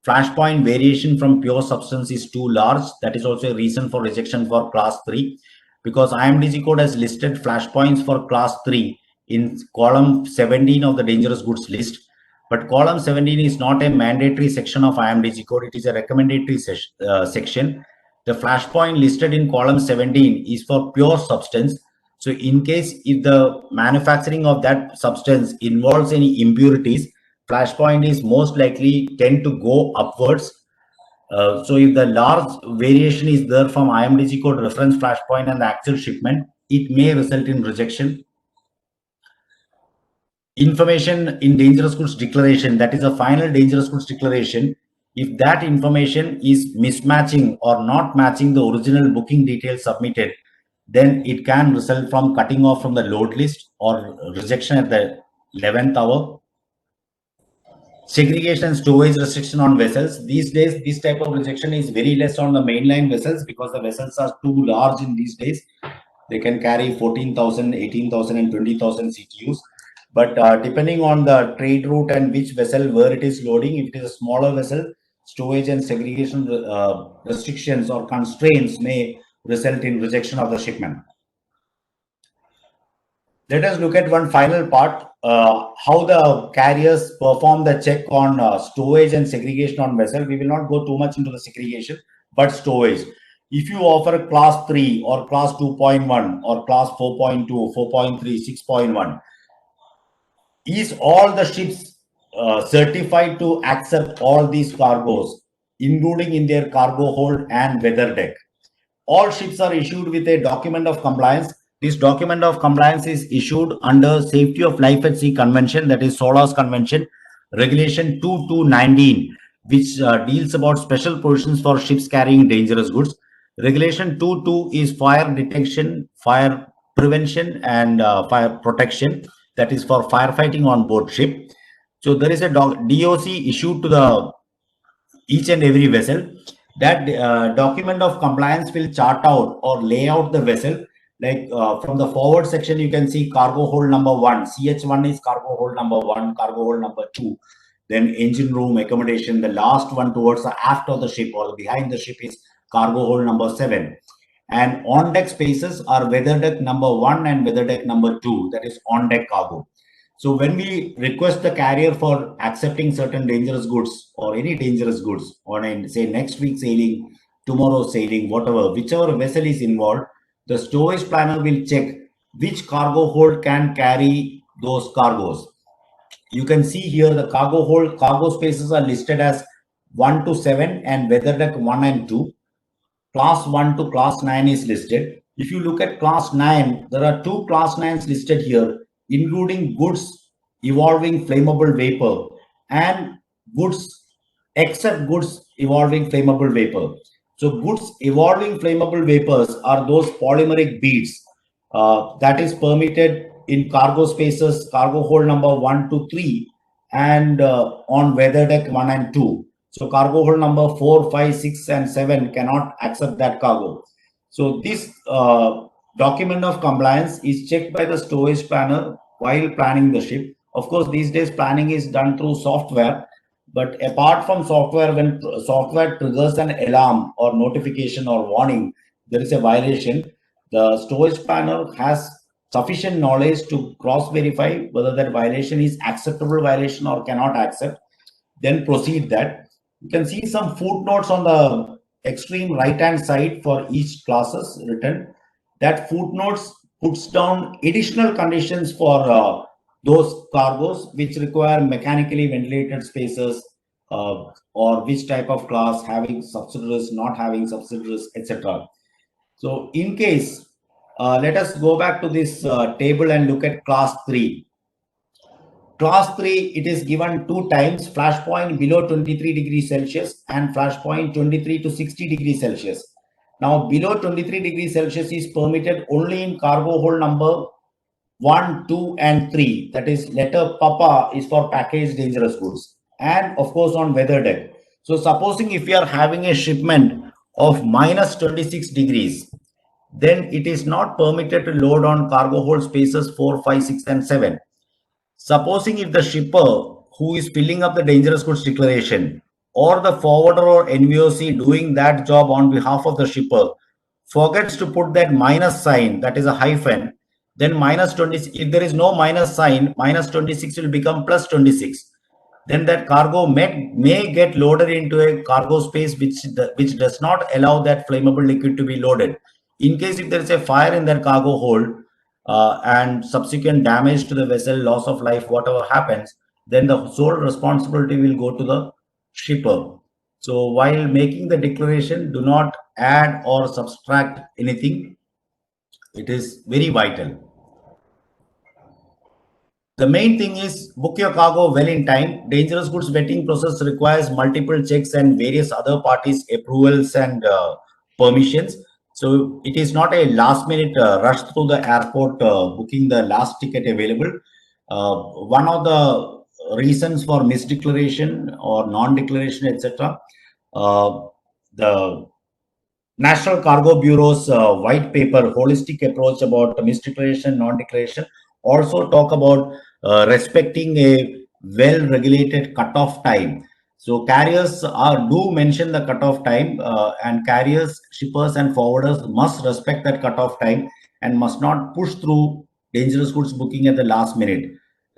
Flashpoint variation from pure substance is too large. That is also a reason for rejection for class 3, because IMDG code has listed flashpoints for class 3 in column 17 of the dangerous goods list. But column 17 is not a mandatory section of IMDG code. It is a recommendatory section. The flashpoint listed in column 17 is for pure substance. So in case if the manufacturing of that substance involves any impurities, flashpoint is most likely tend to go upwards. So if the large variation is there from IMDG code reference flashpoint and the actual shipment, it may result in rejection. Information in dangerous goods declaration, that is a final dangerous goods declaration, if that information is mismatching or not matching the original booking details submitted, then it can result from cutting off from the load list or rejection at the 11th hour. Segregation and storage restriction on vessels. These days, this type of rejection is very less on the mainline vessels because the vessels are too large in these days. They can carry 14,000, 18,000 and 20,000 CTUs. But depending on the trade route and which vessel, where it is loading, if it is a smaller vessel, storage and segregation restrictions or constraints may result in rejection of the shipment. Let us look at one final part, how the carriers perform the check on stowage and segregation on vessel. We will not go too much into the segregation, but stowage. If you offer class 3 or class 2.1 or class 4.2, 4.3, 6.1, is all the ships certified to accept all these cargoes, including in their cargo hold and weather deck? All ships are issued with a document of compliance. This document of compliance is issued under Safety of Life at Sea Convention, that is SOLAS Convention, Regulation 2219, which deals about special provisions for ships carrying dangerous goods. Regulation 22 is fire detection, fire prevention, and fire protection, that is for firefighting on board ship. So there is a DOC issued to the each and every vessel. That document of compliance will chart out or lay out the vessel. Like from the forward section, you can see cargo hold number 1. CH1 is cargo hold number 1, cargo hold number 2. Then engine room, accommodation. The last one towards the aft of the ship or behind the ship is cargo hold number 7. And on deck spaces are weather deck number 1 and weather deck number 2. That is on deck cargo. So when we request the carrier for accepting certain dangerous goods or any dangerous goods on a, say, next week sailing, tomorrow sailing, whatever, whichever vessel is involved, the storage planner will check which cargo hold can carry those cargoes. You can see here the cargo hold, cargo spaces are listed as 1 to 7 and weather deck 1 and 2. Class 1 to class 9 is listed. If you look at class 9, there are 2 class 9s listed here, including goods evolving flammable vapor and goods except goods evolving flammable vapor. So goods evolving flammable vapors are those polymeric beads that is permitted in cargo spaces, cargo hold number 1 to 3 and on weather deck 1 and 2. So cargo hold number 4, 5, 6 and 7 cannot accept that cargo. So this document of compliance is checked by the storage planner while planning the ship. Of course, these days planning is done through software, but apart from software, when software triggers an alarm or notification or warning, there is a violation, the storage planner has sufficient knowledge to cross verify whether that violation is acceptable violation or cannot accept, then proceed that. You can see some footnotes on the extreme right hand side for each classes written. That footnotes puts down additional conditions for those cargoes which require mechanically ventilated spaces or which type of class, having subsidiaries, not having subsidiaries, etc. So in case, let us go back to this table and look at class 3. Class 3, it is given 2 times, flashpoint below 23 degrees Celsius and flashpoint 23 to 60 degrees Celsius. Now, below 23 degrees Celsius is permitted only in cargo hold number 1, 2, and 3. That is, letter Papa is for packaged dangerous goods. And of course, on weather deck. So supposing if you are having a shipment of minus 26 degrees, then it is not permitted to load on cargo hold spaces 4, 5, 6, and 7. Supposing if the shipper who is filling up the dangerous goods declaration or the forwarder or NVOC doing that job on behalf of the shipper forgets to put that minus sign, that is a hyphen, then minus 20, if there is no minus sign, minus 26 will become plus 26. Then that cargo may get loaded into a cargo space which does not allow that flammable liquid to be loaded. In case if there is a fire in that cargo hold, and subsequent damage to the vessel, loss of life, whatever happens, then the sole responsibility will go to the shipper. So while making the declaration, do not add or subtract anything. It is very vital. The main thing is book your cargo well in time. Dangerous goods vetting process requires multiple checks and various other parties' approvals and permissions. So it is not a last minute rush through the airport booking the last ticket available. One of the reasons for misdeclaration or non-declaration, etc. The National Cargo Bureau's white paper, holistic approach about misdeclaration, non-declaration, also talk about respecting a well-regulated cutoff time. So carriers do mention the cutoff time, and carriers, shippers, and forwarders must respect that cutoff time and must not push through dangerous goods booking at the last minute.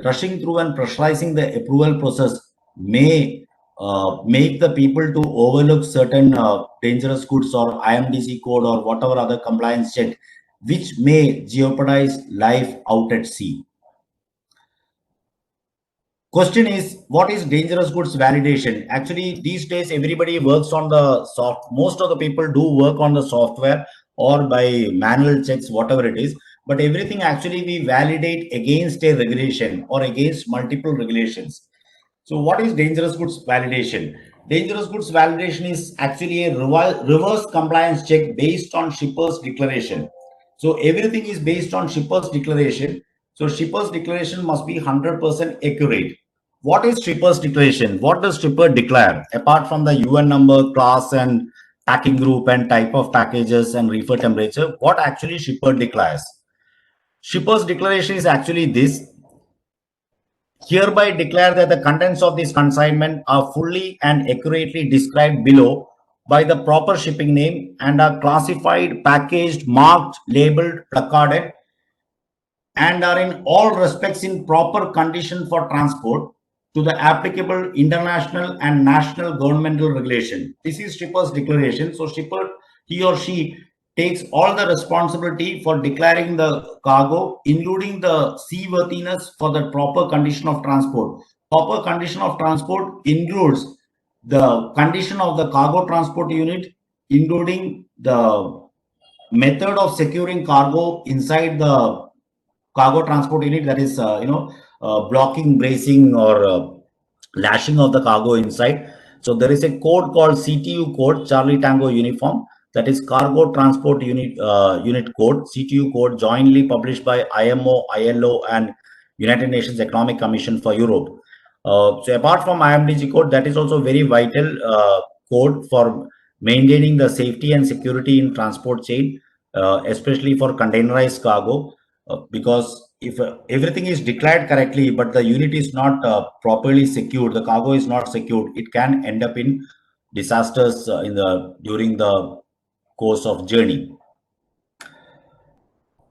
Rushing through and pressurizing the approval process may make the people to overlook certain dangerous goods or IMDC code or whatever other compliance check, which may jeopardize life out at sea. Question is, what is dangerous goods validation? Actually, these days everybody works on the most of the people do work on the software or by manual checks, whatever it is. But everything actually we validate against a regulation or against multiple regulations. So what is dangerous goods validation? Dangerous goods validation is actually a reverse compliance check based on shipper's declaration. So everything is based on shipper's declaration. So shipper's declaration must be 100% accurate. What is shipper's declaration? What does shipper declare? Apart from the UN number, class, and packing group and type of packages and reefer temperature, what actually shipper declares? Shipper's declaration is actually this: hereby declare that the contents of this consignment are fully and accurately described below by the proper shipping name and are classified, packaged, marked, labeled, placarded, and are in all respects in proper condition for transport to the applicable international and national governmental regulation. This is shipper's declaration. So shipper, he or she takes all the responsibility for declaring the cargo, including the seaworthiness for the proper condition of transport. Proper condition of transport includes the condition of the cargo transport unit, including the method of securing cargo inside the cargo transport unit, that is blocking, bracing, or lashing of the cargo inside. So there is a code called CTU code, Charlie Tango Uniform, that is cargo transport unit code, CTU code, jointly published by IMO, ILO, and United Nations Economic Commission for Europe. So apart from IMDG code, that is also very vital code for maintaining the safety and security in transport chain, especially for containerized cargo. Because if everything is declared correctly, but the unit is not properly secured, the cargo is not secured, it can end up in disasters during the course of journey.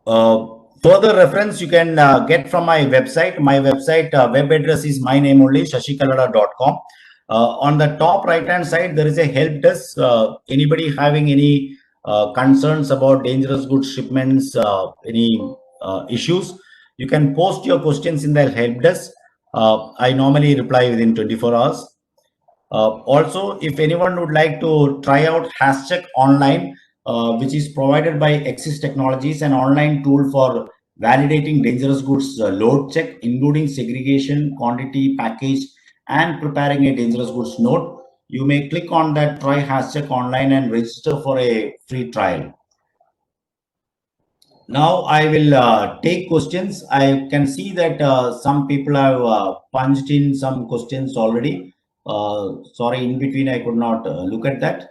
Further reference you can get from my website. My website web address is my name only, shashikalada.com. On the top right hand side, there is a help desk. Anybody having any concerns about dangerous goods shipments, any issues, you can post your questions in the help desk. I normally reply within 24 hours. Also, if anyone would like to try out HasCheck Online, which is provided by Axis Technologies, an online tool for validating dangerous goods load check, including segregation, quantity, package, and preparing a dangerous goods note, you may click on that Try HasCheck Online and register for a free trial. Now I will take questions. I can see that some people have punched in some questions already. Sorry, in between I could not look at that.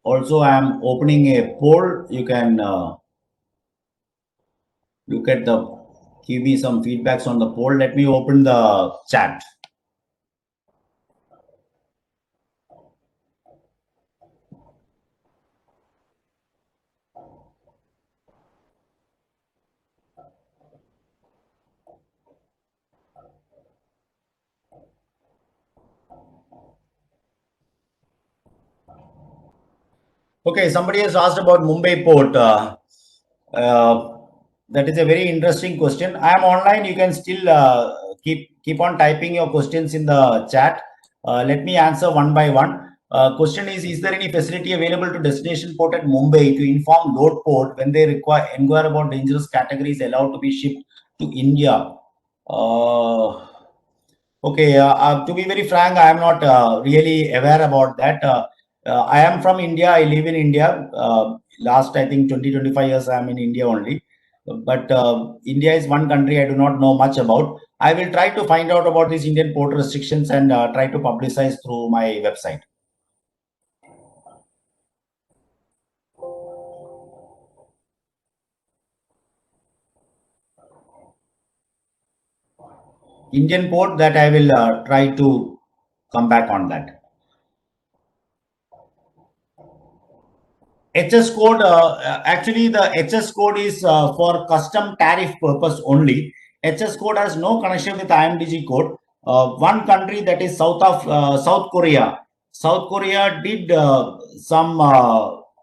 Also, I am opening a poll. You can look at give me some feedbacks on the poll. Let me open the chat. Okay, somebody has asked about Mumbai port. That is a very interesting question. I am online. You can still keep on typing your questions in the chat. Let me answer one by one. Question is there any facility available to destination port at Mumbai to inform load port when they inquire about dangerous categories allowed to be shipped to India? Okay, to be very frank, I am not really aware about that. I am from India. I live in India. Last, I think, 20-25 years, I am in India only. But India is one country I do not know much about. I will try to find out about these Indian port restrictions and try to publicize through my website. Indian port, that I will try to come back on that. HS code, actually the HS code is for custom tariff purpose only. HS code has no connection with IMDG code. One country, that is South Korea. South Korea did some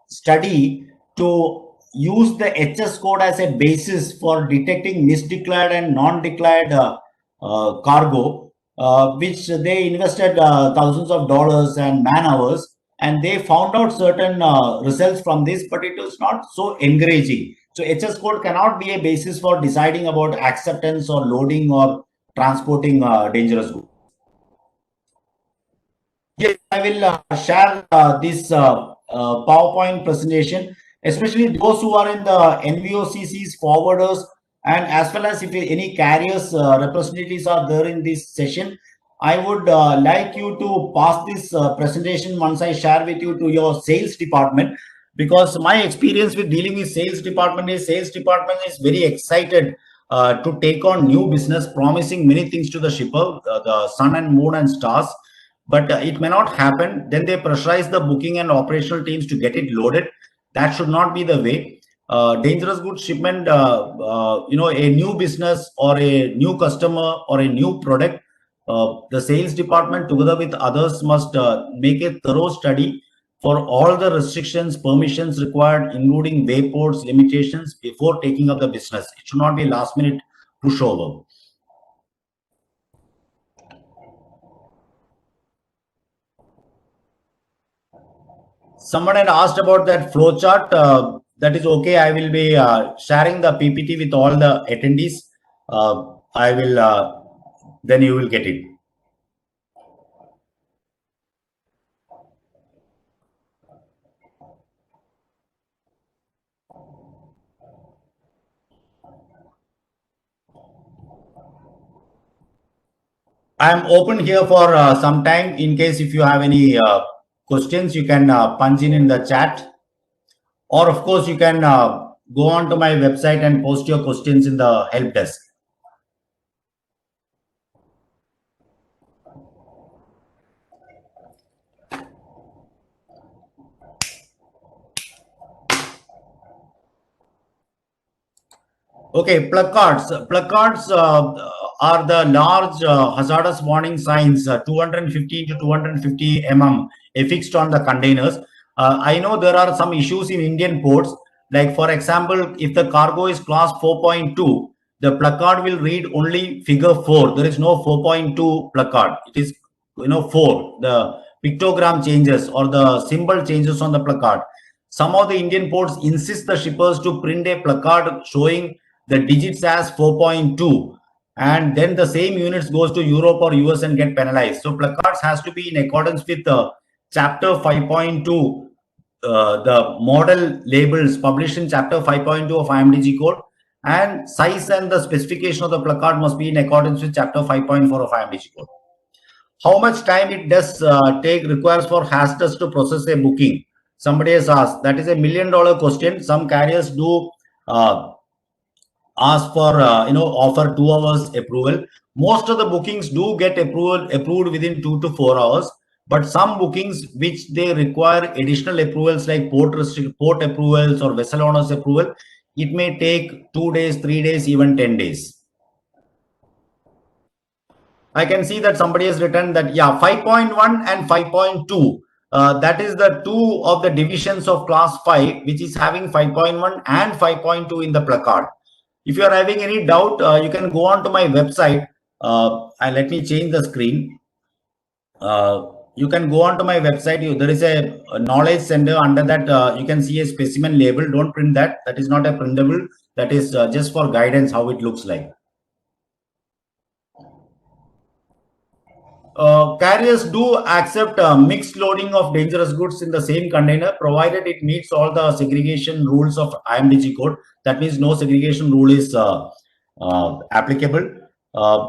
study to use the HS code as a basis for detecting misdeclared and non-declared cargo, which they invested thousands of dollars and man hours, and they found out certain results from this, but it was not so encouraging. So HS code cannot be a basis for deciding about acceptance or loading or transporting dangerous goods. Yes, I will share this PowerPoint presentation, especially those who are in the NVOCC's forwarders, and as well as if any carriers representatives are there in this session. I would like you to pass this presentation once I share with you to your sales department, because my experience with dealing with sales department is very excited to take on new business, promising many things to the shipper, the sun and moon and stars, but it may not happen. Then they pressurize the booking and operational teams to get it loaded. That should not be the way. Dangerous goods shipment, a new business or a new customer or a new product, the sales department together with others must make a thorough study for all the restrictions, permissions required, including wayports, limitations, before taking up the business. It should not be a last minute pushover. Someone had asked about that flow chart. That is okay. I will be sharing the PPT with all the attendees. I will, then you will get it. I am open here for some time. In case if you have any questions, you can punch in the chat, or of course you can go on to my website and post your questions in the help desk. Okay, placards. Placards are the large hazardous warning signs, 250 to 250 mm, affixed on the containers. I know there are some issues in Indian ports. Like for example, if the cargo is class 4.2, the placard will read only figure 4. There is no 4.2 placard. It is 4. The pictogram changes or the symbol changes on the placard. Some of the Indian ports insist the shippers to print a placard showing the digits as 4.2, and then the same units goes to Europe or US and get penalized. So placards has to be in accordance with chapter 5.2, the model labels published in chapter 5.2 of IMDG code, and size and the specification of the placard must be in accordance with chapter 5.4 of IMDG code. How much time it does requires for Hastas to process a booking? Somebody has asked. That is a $1 million question. Some carriers do ask for offer 2 hours approval. Most of the bookings do get approved within 2 to 4 hours, but some bookings which they require additional approvals like port approvals or vessel owners approval, it may take 2 days, 3 days, even 10 days. I can see that somebody has written that, yeah, 5.1 and 5.2. That is the two of the divisions of class 5, which is having 5.1 and 5.2 in the placard. If you are having any doubt, you can go on to my website. And let me change the screen. You can go on to my website. There is a knowledge center. Under that, you can see a specimen label. Don't print that. That is not a printable. That is just for guidance how it looks like. Carriers do accept mixed loading of dangerous goods in the same container, provided it meets all the segregation rules of IMDG code. That means no segregation rule is applicable.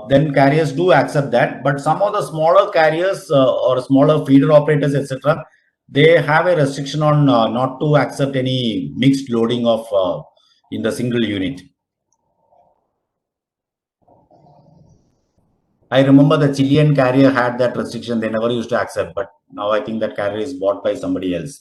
Then carriers do accept that. But some of the smaller carriers or smaller feeder operators, etc., they have a restriction on not to accept any mixed loading of in the single unit. I remember the Chilean carrier had that restriction. They never used to accept, but now I think that carrier is bought by somebody else.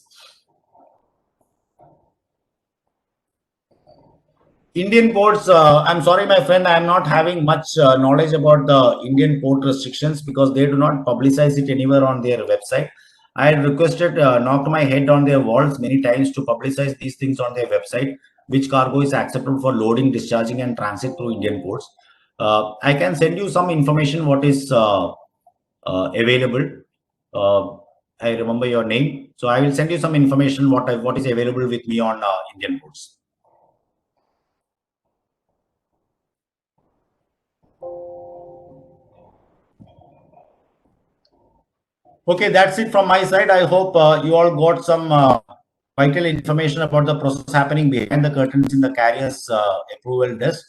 Indian ports, I'm sorry, my friend, I'm not having much knowledge about the Indian port restrictions because they do not publicize it anywhere on their website. I had requested, knocked my head on their walls many times to publicize these things on their website, which cargo is acceptable for loading, discharging, and transit through Indian ports. I can send you some information what is available. I remember your name, so I will send you some information what is available with me on Indian ports. Okay, that's it from my side. I hope you all got some vital information about the process happening behind the curtains in the carrier's approval desk.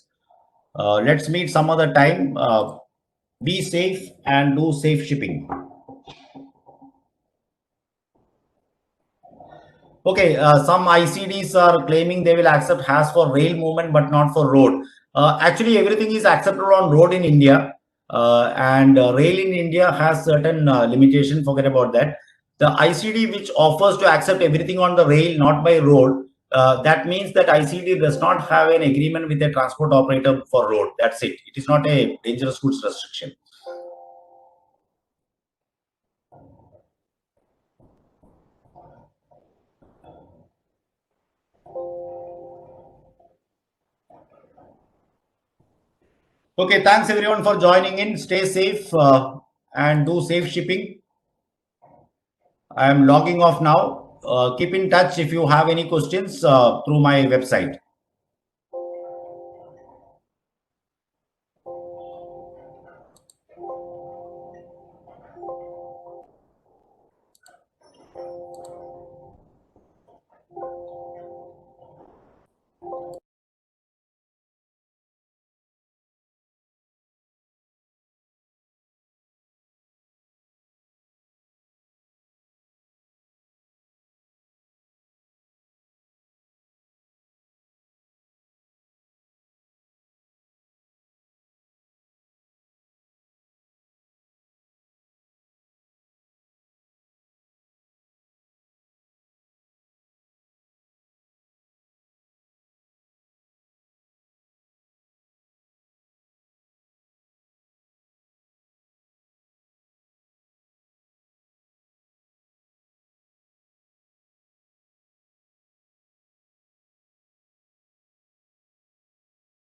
Let's meet some other time. Be safe and do safe shipping. Okay, some ICDs are claiming they will accept HAS for rail movement but not for road. Actually, everything is acceptable on road in India. And rail in India has certain limitation. Forget about that. The ICD which offers to accept everything on the rail, not by road, that means that ICD does not have an agreement with a transport operator for road. That's it. It is not a dangerous goods restriction. Okay, thanks everyone for joining in. Stay safe and do safe shipping. I am logging off now. Keep in touch if you have any questions through my website.